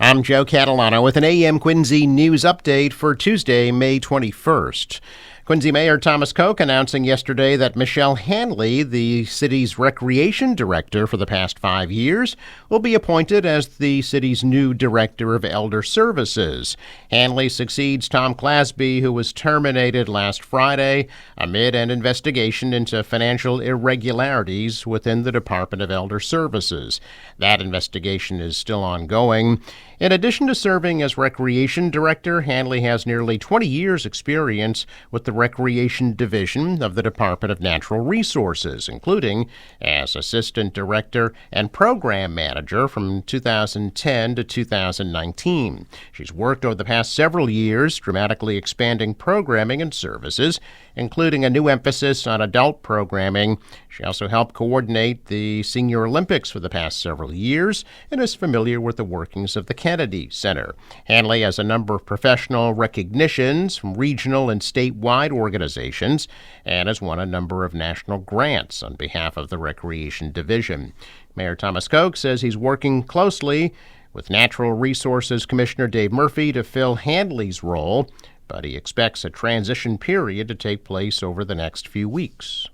I'm Joe Catalano with an AM Quincy news update for Tuesday, May 21st. Quincy Mayor Thomas Koch announcing yesterday that Michelle Hanley, the city's recreation director for the past 5 years, will be appointed as the city's new director of elder services. Hanley succeeds Tom Clasby, who was terminated last Friday amid an investigation into financial irregularities within the Department of Elder Services. That investigation is still ongoing. In addition to serving as recreation director, Hanley has nearly 20 years' experience with the Recreation Division of the Department of Natural Resources, including as assistant director and program manager from 2010 to 2019. She's worked over the past several years, dramatically expanding programming and services, including a new emphasis on adult programming. She also helped coordinate the Senior Olympics for the past several years and is familiar with the workings of the Kennedy Center. Hanley has a number of professional recognitions from regional and statewide organizations and has won a number of national grants on behalf of the Recreation Division. Mayor Thomas Koch says he's working closely with Natural Resources Commissioner Dave Murphy to fill Hanley's role, but he expects a transition period to take place over the next few weeks.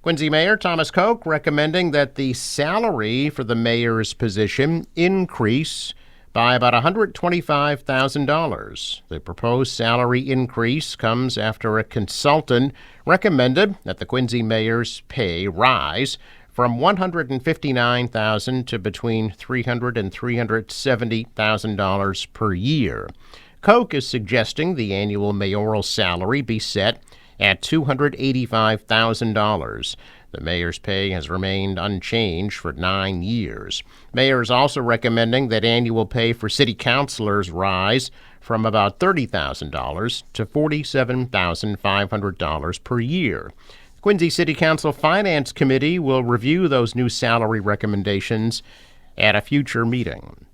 Quincy Mayor Thomas Koch recommending that the salary for the mayor's position increase by about $125,000. The proposed salary increase comes after a consultant recommended that the Quincy mayor's pay rise from $159,000 to between $300,000 and $370,000 per year. Koch is suggesting the annual mayoral salary be set at $285,000. The mayor's pay has remained unchanged for 9 years. Mayor is also recommending that annual pay for city councilors rise from about $30,000 to $47,500 per year. Quincy City Council Finance Committee will review those new salary recommendations at a future meeting.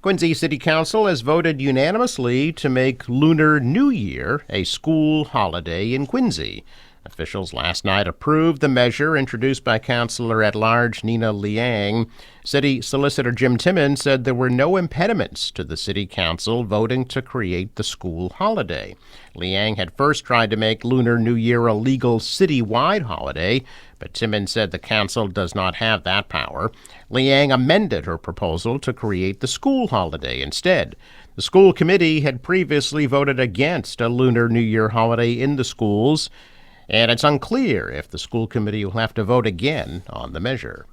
Quincy City Council has voted unanimously to make Lunar New Year a school holiday in Quincy. Officials last night approved the measure introduced by Councilor-at-Large Nina Liang. City Solicitor Jim Timmons said there were no impediments to the City Council voting to create the school holiday. Liang had first tried to make Lunar New Year a legal citywide holiday, but Timmons said the council does not have that power. Liang amended her proposal to create the school holiday instead. The school committee had previously voted against a Lunar New Year holiday in the schools, and it's unclear if the school committee will have to vote again on the measure.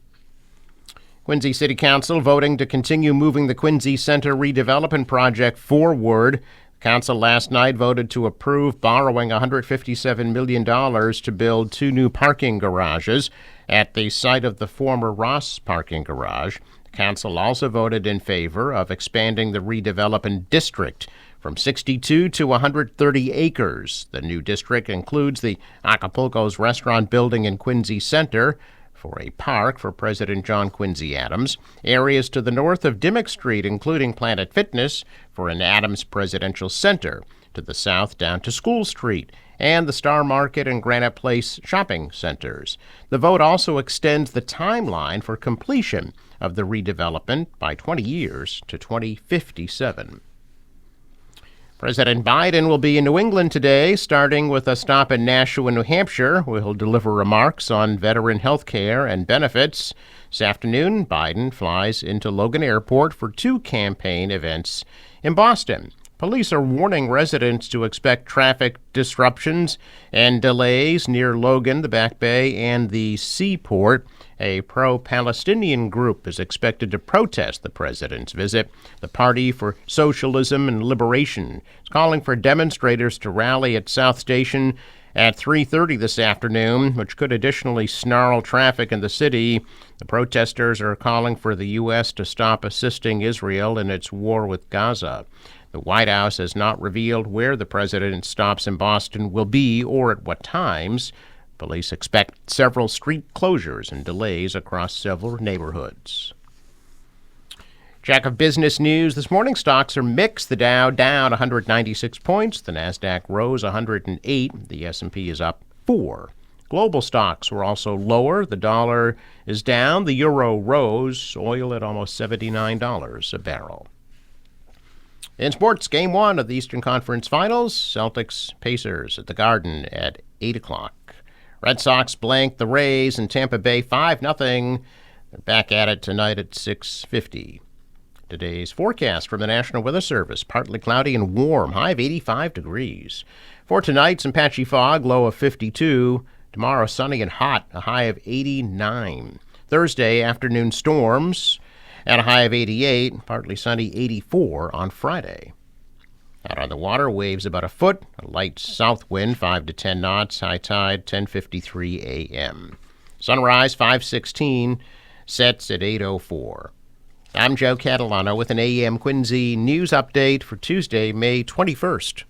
Quincy City Council voting to continue moving the Quincy Center redevelopment project forward. Council last night voted to approve borrowing $157 million to build 2 new parking garages at the site of the former Ross parking garage. Council also voted in favor of expanding the redevelopment district from 62 to 130 acres. The new district includes the Acapulco's restaurant building in Quincy Center for a park for President John Quincy Adams, areas to the north of Dimmock Street, including Planet Fitness for an Adams Presidential Center, to the south down to School Street, and the Star Market and Granite Place shopping centers. The vote also extends the timeline for completion of the redevelopment by 20 years to 2057. President Biden will be in New England today, starting with a stop in Nashua, New Hampshire, where he'll deliver remarks on veteran health care and benefits. This afternoon, Biden flies into Logan Airport for 2 campaign events in Boston. Police are warning residents to expect traffic disruptions and delays near Logan, the Back Bay, and the Seaport. A pro-Palestinian group is expected to protest the president's visit. The Party for Socialism and Liberation is calling for demonstrators to rally at South Station at 3:30 this afternoon, which could additionally snarl traffic in the city. The protesters are calling for the U.S. to stop assisting Israel in its war with Gaza. The White House has not revealed where the president's stops in Boston will be or at what times. Police expect several street closures and delays across several neighborhoods. Check of business news this morning. Stocks are mixed. The Dow down 196 points. The Nasdaq rose 108. The S&P is up 4. Global stocks were also lower. The dollar is down. The euro rose. Oil at almost $79 a barrel. In sports, Game 1 of the Eastern Conference Finals, Celtics-Pacers at the Garden at 8 o'clock. Red Sox blanked the Rays in Tampa Bay 5-0. They're back at it tonight at 6:50. Today's forecast from the National Weather Service, partly cloudy and warm, high of 85 degrees. For tonight, some patchy fog, low of 52. Tomorrow, sunny and hot, a high of 89. Thursday, afternoon storms at a high of 88, partly sunny 84 on Friday. Out on the water, waves about a foot, a light south wind 5 to 10 knots, high tide 10:53 a.m. Sunrise 5:16, sets at 8:04. I'm Joe Catalano with an AM Quincy news update for Tuesday, May 21st.